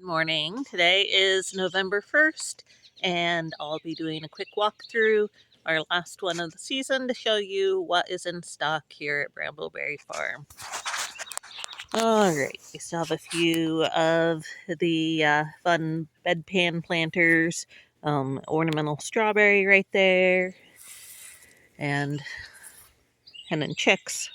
Morning. Today is November 1st, and I'll be doing a quick walkthrough, our last one of the season, to show you what is in stock here at Brambleberry Farm. Alright, we still have a few of the fun bedpan planters, ornamental strawberry right there, and hen and chicks.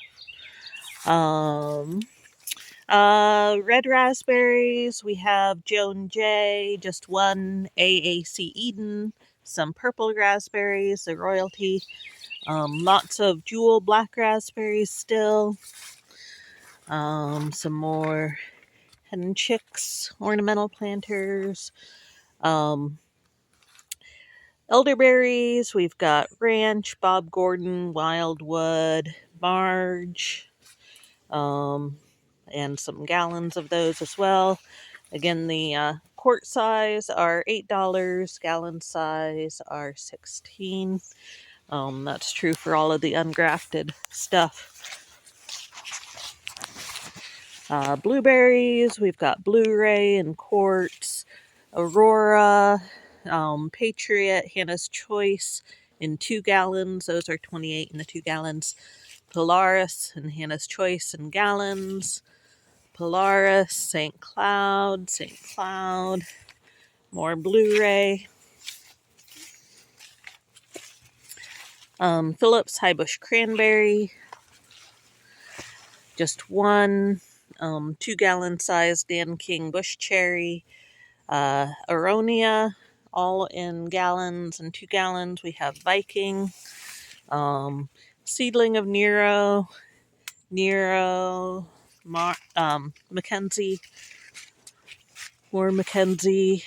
Red raspberries, we have Joan J, just one AAC Eden, some purple raspberries, the royalty, lots of jewel black raspberries still, some more hen and chicks, ornamental planters, elderberries, we've got Ranch, Bob Gordon, Wildwood, Marge, and some gallons of those as well. Again, the quart size are $8, gallon size are $16. That's true for all of the ungrafted stuff. Blueberries, we've got Blu-ray and quarts, Aurora, Patriot, Hannah's Choice in 2 gallons. Those are 28 in the 2 gallons. Polaris and Hannah's Choice in gallons. Polaris, St. Cloud, more Blu-ray. Phillips High Bush Cranberry, just one. 2 gallon size Dan King Bush Cherry. Aronia, all in gallons and 2 gallons. We have Viking. Seedling of Nero, Mackenzie, more Mackenzie.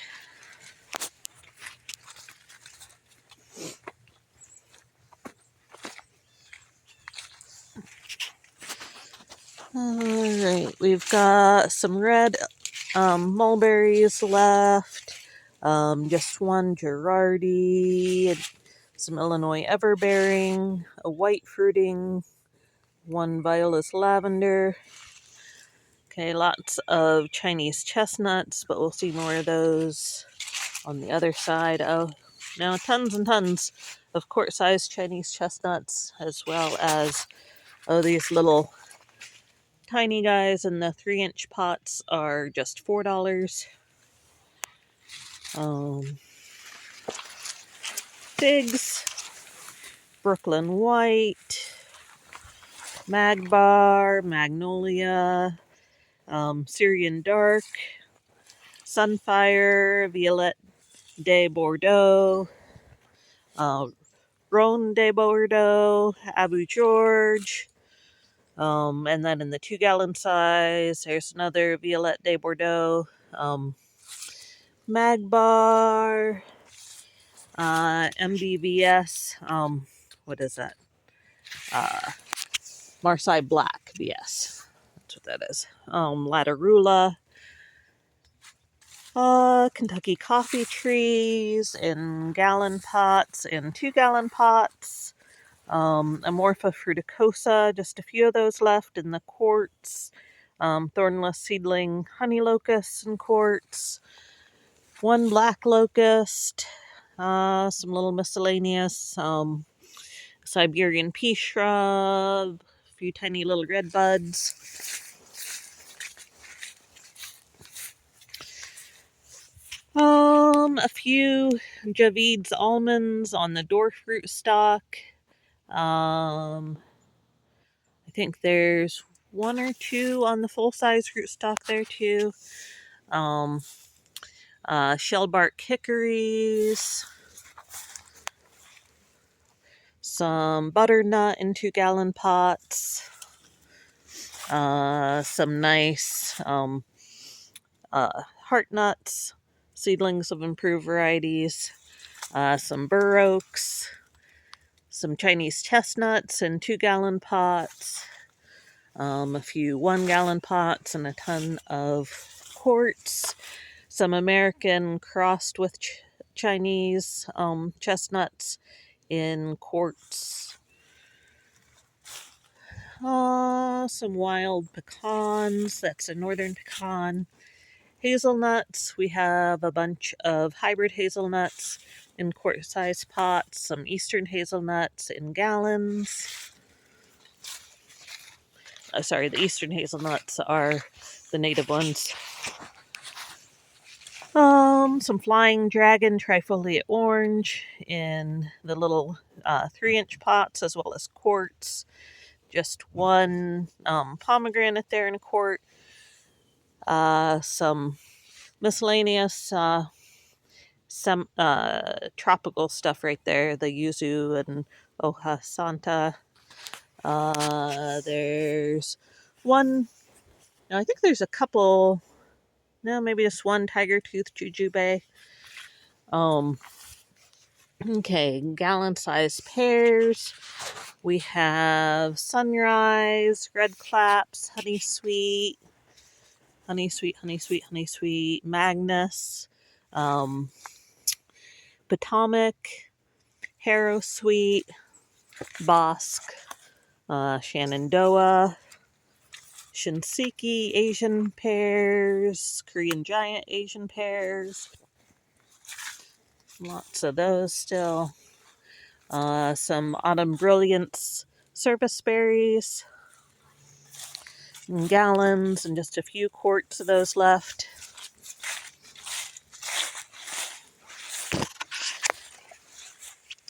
Alright, we've got some red mulberries left, just one Girardi, some Illinois Everbearing, a white fruiting, one Viola's lavender. Okay, lots of Chinese chestnuts, but we'll see more of those on the other side. Oh, now tons and tons of quart-sized Chinese chestnuts, as well as, these little tiny guys in the 3-inch pots are just $4. Figs, Brooklyn White, Magbar, Magnolia, Syrian Dark, Sunfire, Violette de Bordeaux, Rhone de Bordeaux, Abu George, and then in the 2 gallon size, there's another Violette de Bordeaux, Magbar, MBVS, what is that? Marseille Black BS. That's what that is. Latarula, Kentucky Coffee Trees in gallon pots and 2 gallon pots. Amorpha fruticosa, just a few of those left in the quarts. Thornless seedling honey locusts in quarts. One black locust. Some little miscellaneous. Siberian pea shrub. A few tiny little red buds. A few Javid's almonds on the dwarf root stock. I think there's 1 or 2 on the full-size rootstock there too. Shellbark hickories. Some butternut in 2 gallon pots. Some nice heart nuts, seedlings of improved varieties. Some bur oaks. Some Chinese chestnuts in 2 gallon pots. A few 1 gallon pots and a ton of quarts. Some American crossed with Chinese chestnuts in quarts. Some wild pecans. That's a northern pecan. Hazelnuts, we have a bunch of hybrid hazelnuts in quart-sized pots, some eastern hazelnuts in gallons. Sorry, the eastern hazelnuts are the native ones. Some flying dragon trifoliate orange in the little 3-inch pots, as well as quarts. Just one pomegranate there in a quart. Some miscellaneous some tropical stuff right there, the yuzu and hoja santa. There's one, no, I think there's a couple, no, maybe just one tiger tooth jujube. Okay, gallon sized pears. We have sunrise, red claps, honey sweet, Magnus, Potomac, Harrow Sweet, Bosque, Shenandoah, Shinseki Asian pears, Korean Giant Asian pears. Lots of those still. Some Autumn Brilliance service berries in gallons, and just a few quarts of those left.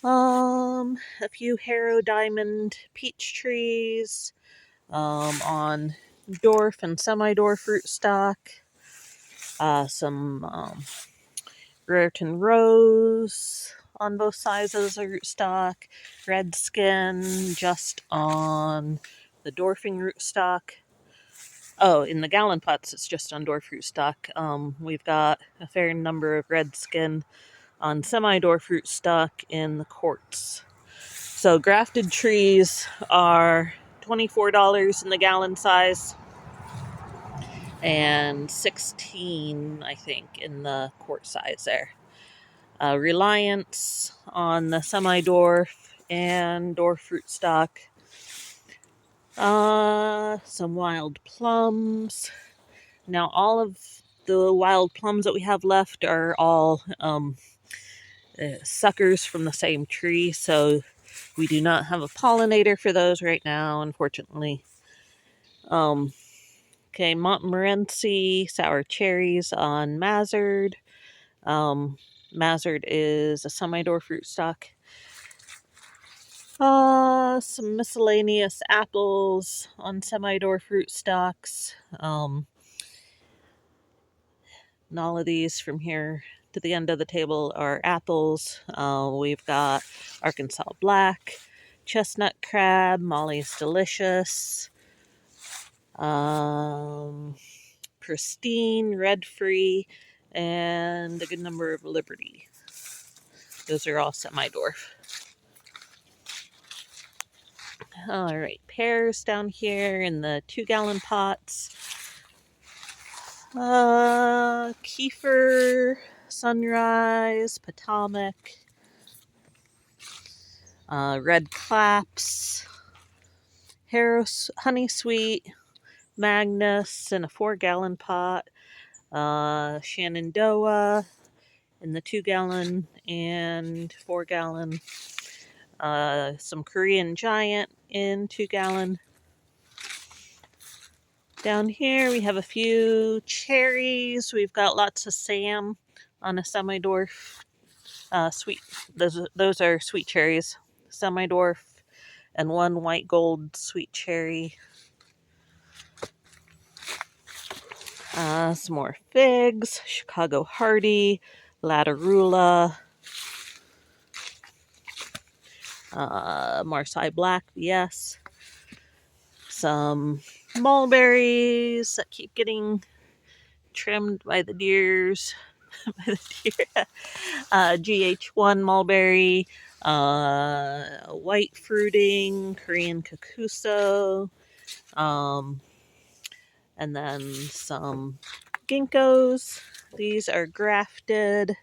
A few Harrow Diamond peach trees on dwarf and semi-dwarf rootstock. Some Raritan Rose on both sides of the rootstock. Red Skin just on the dwarfing rootstock. Oh, in the gallon pots, it's just on dwarf rootstock. We've got a fair number of red skin on semi-dwarf rootstock in the quarts. So grafted trees are $24 in the gallon size and $16, I think, in the quart size there. Reliance on the semi-dwarf and dwarf rootstock. Some wild plums. Now, all of the wild plums that we have left are all suckers from the same tree, so we do not have a pollinator for those right now, unfortunately. Okay, Montmorency sour cherries on Mazard. Mazard is a semi-dwarf rootstock. Some miscellaneous apples on semi-dwarf rootstocks. And all of these from here to the end of the table are apples. We've got Arkansas Black, Chestnut Crab, Molly's Delicious, Pristine, Red Free, and a good number of Liberty. Those are all semi-dwarf. All right, pears down here in the 2-gallon pots. Kefir, Sunrise, Potomac, Red Claps, Harrow Honey Sweet, Magnus in a 4-gallon pot, Shenandoah in the 2-gallon and 4-gallon, some Korean Giant in 2-gallon. Down here we have a few cherries. We've got lots of Sam on a semi-dwarf sweet. Those are sweet cherries, semi-dwarf, and one white gold sweet cherry. Some more figs, Chicago Hardy, Latarula, Marseille Black, yes. Some mulberries that keep getting trimmed by the deers. GH1 mulberry, white fruiting, Korean kokuso, and then some ginkgos. These are grafted.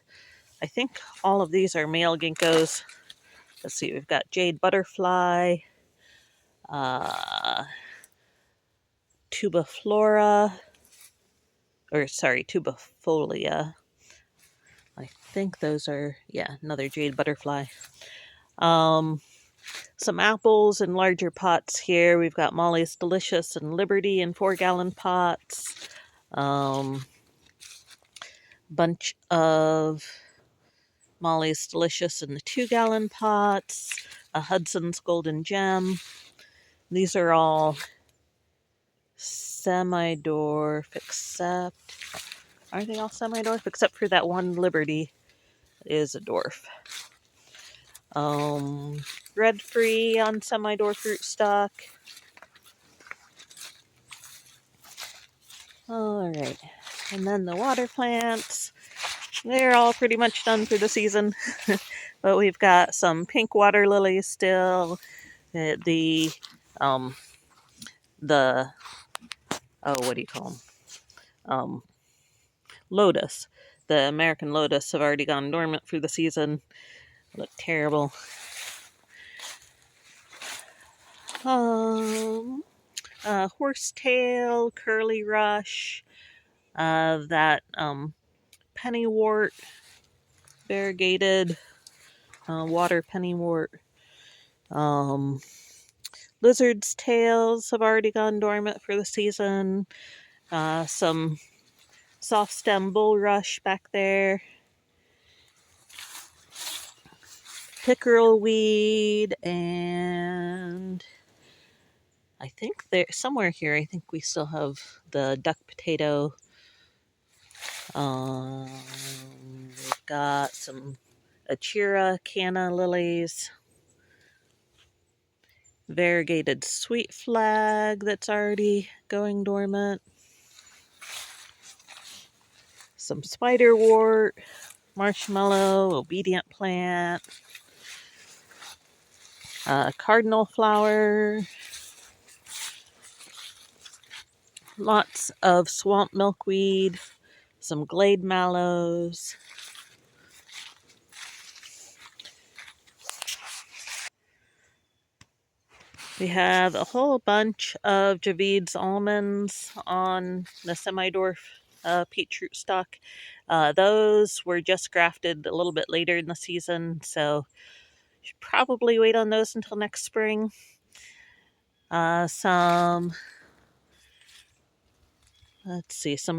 I think all of these are male ginkgos. Let's see, we've got jade butterfly, tuba flora, or sorry, tubifolia. I think those are, yeah, another jade butterfly. Some apples in larger pots here. We've got Molly's Delicious and Liberty in 4-gallon pots. Bunch of Molly's Delicious in the 2-gallon pots. A Hudson's Golden Gem. These are all semi-dwarf, except, are they all semi-dwarf? Except for that one Liberty is a dwarf. Red Free on semi-dwarf rootstock. Alright, and then the water plants. They're all pretty much done for the season. But we've got some pink water lilies still. The what do you call them? Lotus. The American lotus have already gone dormant for the season. Look terrible. Horsetail, curly rush, that pennywort, variegated water pennywort. Lizard's tails have already gone dormant for the season. Some soft stem bulrush back there. Pickerel weed, and I think there somewhere here, I think we still have the duck potato. We've got some Achira canna lilies. Variegated sweet flag that's already going dormant. Some spiderwort, marshmallow, obedient plant, cardinal flower, lots of swamp milkweed, some glade mallows. We have a whole bunch of Javid's almonds on the semi-dwarf peach rootstock. Those were just grafted a little bit later in the season, so should probably wait on those until next spring. Some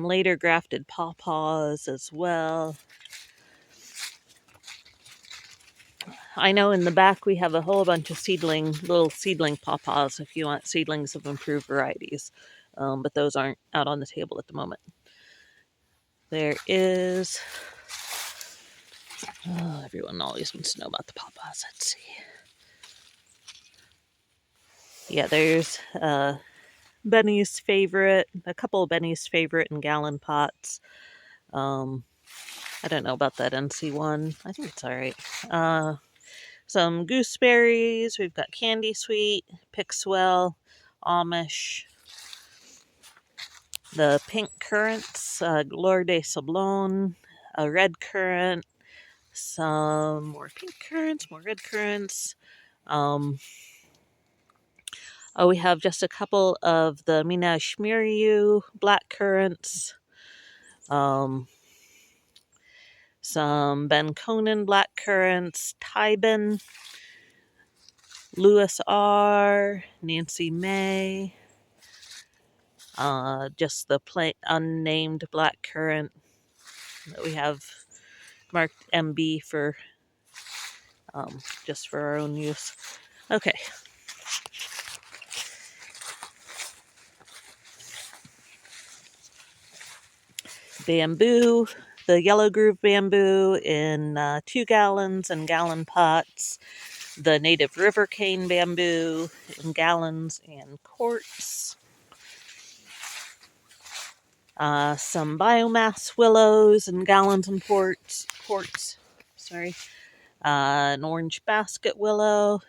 later grafted pawpaws as well. I know in the back we have a whole bunch of little seedling pawpaws if you want seedlings of improved varieties. But those aren't out on the table at the moment. There is... everyone always wants to know about the pawpaws. Let's see. Yeah, there's Benny's Favorite, a couple of Benny's Favorite in gallon pots. I don't know about that NC one. I think it's alright. Some gooseberries. We've got Candy Sweet, Pixwell, Amish. The pink currants, Gloire de Sablon, a red currant, some more pink currants, more red currants. We have just a couple of the Mina Shmiriu black currants. Some Ben Conan black currants, Tybin, Lewis R, Nancy May. Just the plain unnamed black currant that we have marked MB for just for our own use. Okay. Bamboo, the yellow groove bamboo in 2 gallons and gallon pots. The native river cane bamboo in gallons and quarts. Some biomass willows in gallons and quarts. Sorry. An orange basket willow.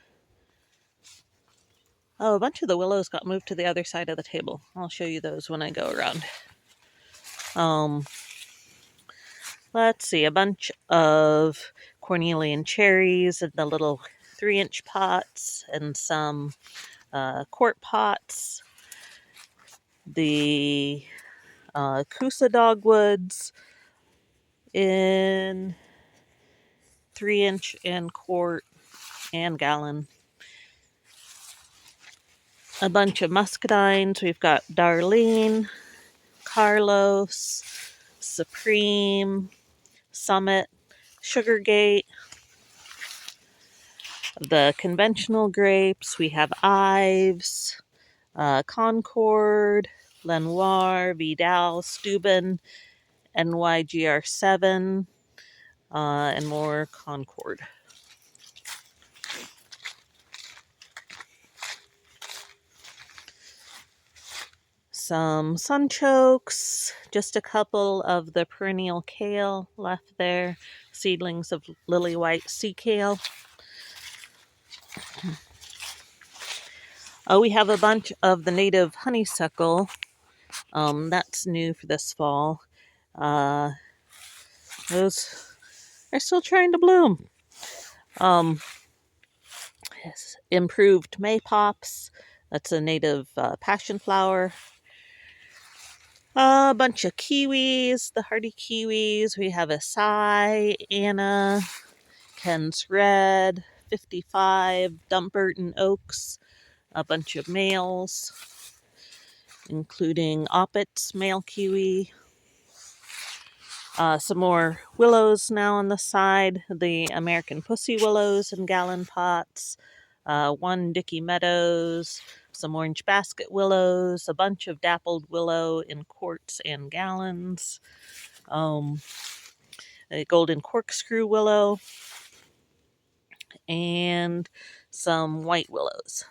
Oh, a bunch of the willows got moved to the other side of the table. I'll show you those when I go around. Let's see, a bunch of Cornelian cherries in the little 3-inch pots and some quart pots. The Coosa dogwoods in 3-inch and quart and gallon. A bunch of muscadines. We've got Darlene, Carlos, Supreme, Summit, Sugargate. The conventional grapes, we have Ives, Concord, Lenoir, Vidal, Steuben, NYGR7, and more Concord. Some sunchokes, just a couple of the perennial kale left there, seedlings of lily white sea kale. We have a bunch of the native honeysuckle. That's new for this fall. Those are still trying to bloom. Improved maypops. That's a native passion flower. A bunch of kiwis, the hardy kiwis. We have Acai, Anna, Ken's Red, 55, Dumbarton Oaks, a bunch of males, including Oppet's male kiwi. Some more willows now on the side, the American Pussy willows in gallon pots, one Dickey Meadows, some orange basket willows, a bunch of dappled willow in quarts and gallons, a golden corkscrew willow, and some white willows.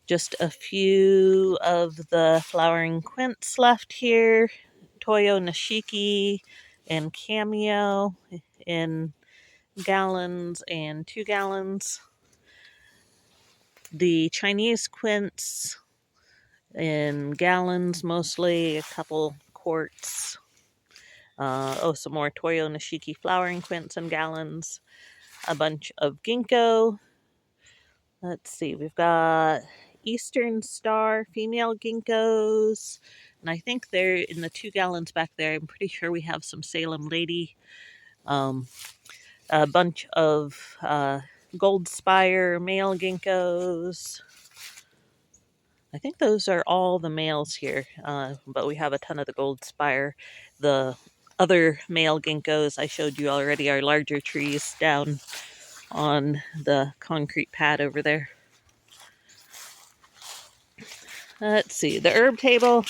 Just a few of the flowering quince left here. Toyo Nishiki and Cameo in gallons and 2 gallons. The Chinese quince in gallons mostly, a couple quarts. Some more Toyo Nishiki flowering quince in gallons. A bunch of ginkgo. Let's see, we've got Eastern Star female ginkgos. And I think they're in the 2 gallons back there. I'm pretty sure we have some Salem Lady. A bunch of Gold Spire male ginkgos. I think those are all the males here, but we have a ton of the Gold Spire. The other male ginkgos I showed you already are larger trees down on the concrete pad over there. Let's see, the herb table,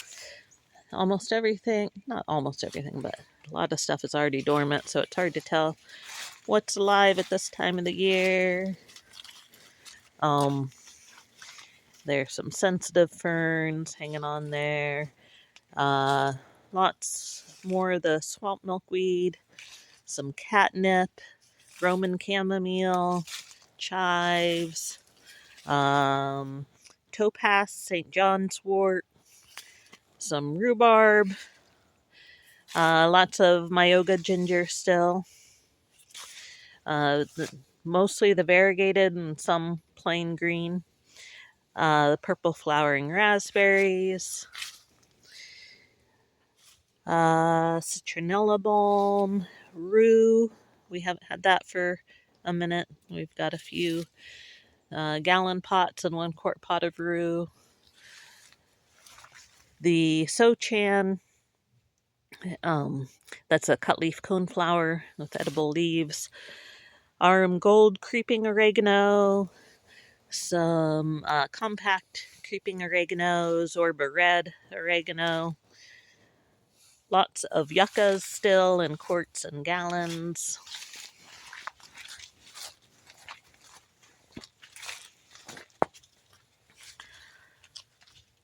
almost everything, not almost everything, but a lot of stuff is already dormant, so it's hard to tell what's alive at this time of the year. There's some sensitive ferns hanging on there. Lots more of the swamp milkweed, some catnip, Roman chamomile, chives, topaz, St. John's wort, some rhubarb, lots of Myoga ginger still, mostly the variegated and some plain green, the purple flowering raspberries, citronella balm, rue. We haven't had that for a minute. We've got a few gallon pots and 1 quart pot of rue. The Sochan, that's a cut leaf coneflower with edible leaves. Arum Gold creeping oregano, some compact creeping oregano, Zorba Red oregano. Lots of yuccas still in quarts and gallons.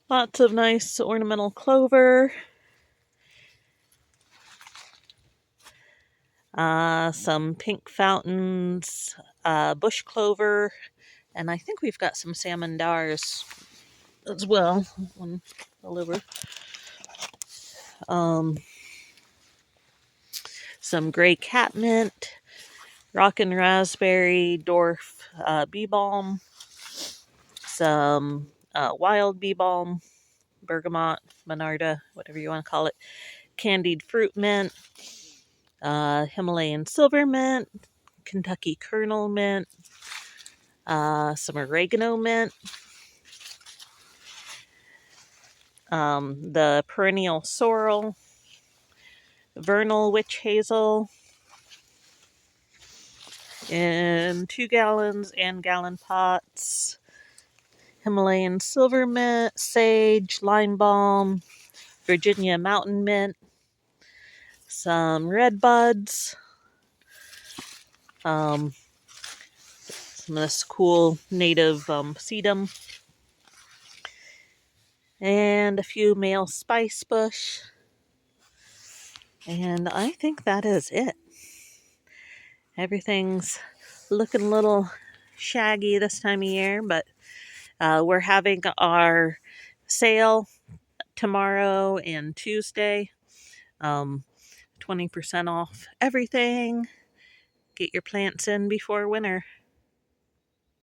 Lots of nice ornamental clover. Some pink fountains, bush clover, and I think we've got some salmon dars as well. One fell over. Some gray catmint, rockin' raspberry, dwarf bee balm, some wild bee balm, bergamot, monarda, whatever you want to call it, candied fruit mint, Himalayan silver mint, Kentucky kernel mint, some oregano mint, the perennial sorrel, vernal witch hazel, in 2 gallons and gallon pots, Himalayan silver mint, sage, lime balm, Virginia mountain mint, some red buds, some of this cool native sedum, and a few male spice bush. And I think that is it. Everything's looking a little shaggy this time of year, but we're having our sale tomorrow and Tuesday. 20% off everything. Get your plants in before winter.